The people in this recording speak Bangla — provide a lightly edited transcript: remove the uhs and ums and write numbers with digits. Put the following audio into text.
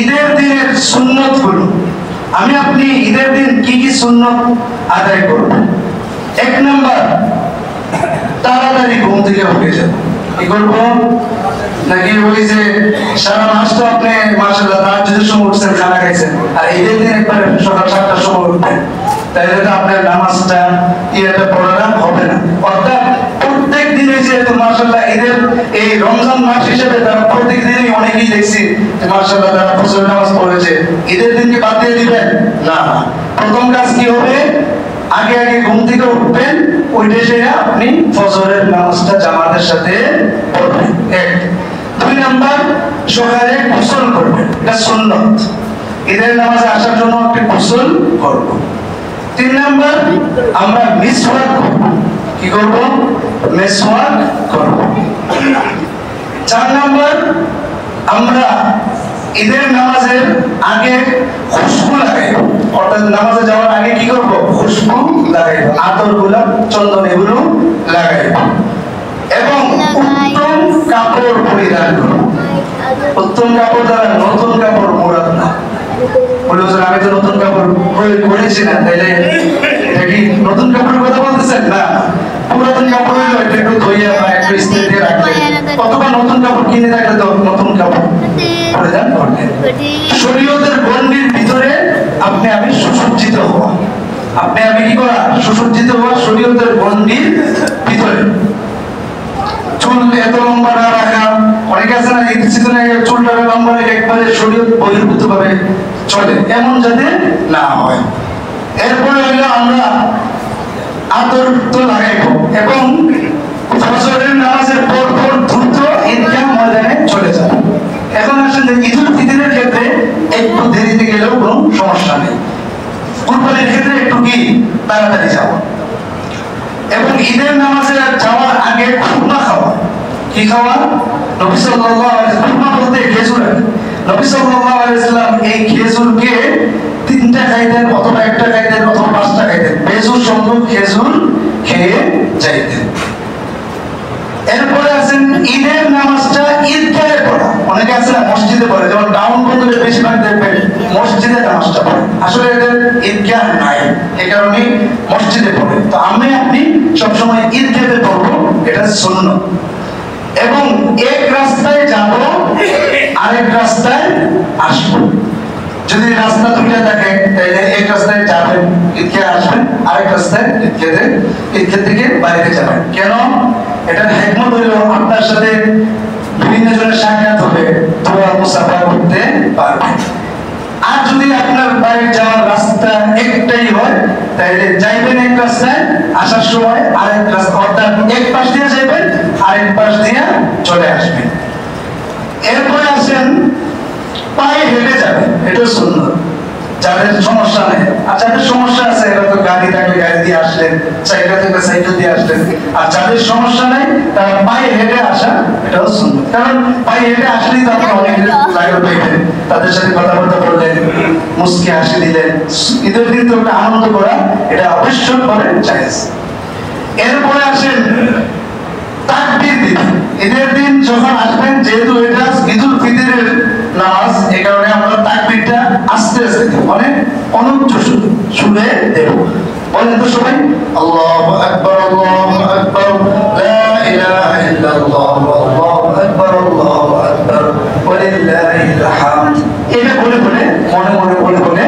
ঈদের দিনের সুন্নত গুলো, আমি আপনি ঈদের দিন কি কি সুন্নত আদায় করব। 1 নাম্বার, তাড়াতাড়ি ঘুম থেকে উঠে যাব। কি করব? নাকি বলি যে সারা মাস তো আপনি মাশাআল্লাহ তাহাজ্জুদের সময় উঠছেন, খানা খাইছেন, আর ঈদের দিন একবার সকাল 7টার সময় উঠবেন, তাইলে তো আপনার নামাজটা ইয়েটা পড়াটা হবে না। অর্থাৎ প্রত্যেক দিনে যেহেতু মাশাআল্লাহ ঈদের এই রমজান মাস হিসেবে তারা প্রত্যেক দিনই অনেকেই দেখছি যে মাশাআল্লাহ তারা ফজর নামাজ পড়েছে, ঈদের দিনকে বাদ দিয়ে দিবেন না। প্রথম কাজ কি হবে? আগে আগে ঘুম থেকে উঠবেন, ওইটা সেরে আপনি ফজরের নামাজটা জামাতের সাথে পড়বেন। 1। 2 নাম্বার, সকালে গোসল করবেন, এটা সুন্নত। ঈদের নামাজে আসার জন্য একটা গোসল করব। 3 নাম্বার, আমরা মিসওয়াক করব। কি করব? মিসওয়াক করব। 4 নাম্বার, আমরা ঈদের নামাজের আগে খুশবু লাগাইব। অর্থাৎ নামাজে যাওয়ার আগে কি করব? খুশবু লাগাইব, আতর, গোলাপ, চন্দন এগুলো লাগাইব। এবং উত্তম কাপড় পরিধান করব। উত্তম কাপড় দ্বারা নতুন কাপড় মোড়াত না। বলে হুজুর আমি তো নতুন কাপড় পরেছি না, তাইলে এটা কি নতুন কাপড়ের কথা বলতেছেন? না, পুরাতন কাপড় হইলো এটা একটু ধুইয়া বা একটু ইস্ত্রি দিয়ে রাখবেন, অথবা নতুন কাপড় কিনে থাকলে তো নতুন কাপড় পরিধান করবেন। শরীয়তের গণ্ডির ভিতরে আপনি আমি সুসজ্জিত হওয়া, আপনি আমি কি করা? সুসজ্জিত হওয়া শরীয়তের গণ্ডির ভিতরে। চুল এত লম্বা না রাখা, অনেকে আছে না এই সিজনে চুলটা লম্বা রেখে একবারে শরীয়ত বহির্ভূত ভাবে চলে, এমন যাতে না হয়। এরপরে হইলো আমরা আতর তো লাগাইব এবং ফজরের নামাজের পর পর দ্রুত ঈদগাহ ময়দানে চলে যাব। এখন আসেন যে ঈদুল ফিতরের ক্ষেত্রে একটু দেরিতে গেলেও কোনো সমস্যা নেই, কুরবানির ক্ষেত্রে একটু কি তাড়াতাড়ি যাব। এবং ঈদের নামাজে যাওয়ার আগে খুরমা খাওয়া। কি খাওয়া? নবী সাল্লাল্লাহু আলাইহি ওয়াসাল্লাম, খুরমা বলতে খেজুর। নবী সাল্লাল্লাহু আলাইহি ওয়াসাল্লাম এই খেজুরকে 3টা খাইতেন, অথবা 1টা খাইতেন, অথবা 5টা খাইতেন, বেজুর সংখ্যক খেজুর খেয়ে যাইতেন। এরপরে আছেন ঈদের নামাজটা ঈদগাহে পড়া। অনেকে আছে না মসজিদে পড়ে, যেমন টাউন বন্দরে বেশিরভাগ দেখবেন মসজিদে নামাজটা পড়ে, আসলে এদের ঈদগাহ নাই, এই কারণে মসজিদে পড়ে। তো আমি আপনি সবসময় ঈদগাহে পড়বো, এটা সুন্নাত। এবং এক রাস্তায় যাব, আরেক রাস্তায় আসবো। যদি রাস্তা 2টা থাকে তাহলে এক রাস্তায় যাবেন, ঈদগাহে আসবেন, আরেক রাস্তায় ঈদগাহ থেকে বাড়িতে যাবেন। কেন? এটার হিকমত হলো আপনার সাথে বিভিন্ন জনের সাক্ষাৎ হবে, দোয়া মুসাফা করতে পারবেন। আর যদি আপনার বাড়ি যাওয়ার রাস্তা একটাই হয় তাহলে যাইবেন এক রাস্তায়, আসার সময় আরেক রাস্তা, অর্থাৎ এক পাশ দিয়ে যাবেন, আরেক পাশ দিয়ে চলে আসবেন। এরপরে আসেন পায়ে হেঁটে যাবেন, এটা সুন্নাত। যাদের সমস্যা নেই, আর যাদের সমস্যা আছে এরা তো গাড়ি থাকলে গাড়ি দিয়ে আসলেন, সাইকেল থাকলে সাইকেল দিয়ে আসলেন, আর যাদের সমস্যা নেই তারা পায়ে হেঁটে আসা, এটাও সুন্নাত। কারণ পায়ে হেঁটে আসলেই তো আপনি অনেক লাগা পাইবেন, তাদের সাথে কথাবার্তা বললেন, মুস্কি হাসি দিলেন। ঈদের দিন তো একটা আনন্দ করা, এটা অবশ্যই করে জায়েজ। এরপরে আসেন তাকবীর দিবেন। ঈদের দিন যখন আসবেন, যেহেতু এটা ঈদুল ফিতরের নামাজ, এই কারণে আমরা তাকবীরটা আস্তে আস্তে দেব, মানে অনুচ্চ সুরে দেব। বলেন তো সবাই, আল্লাহু আকবার, আল্লাহু আকবার, লা ইলাহা ইল্লাল্লাহ, আল্লাহু আকবার, আল্লাহু আকবার, ওয়া লিল্লাহিল হামদ। এটা বলে বলে মনে মনে বলে বলে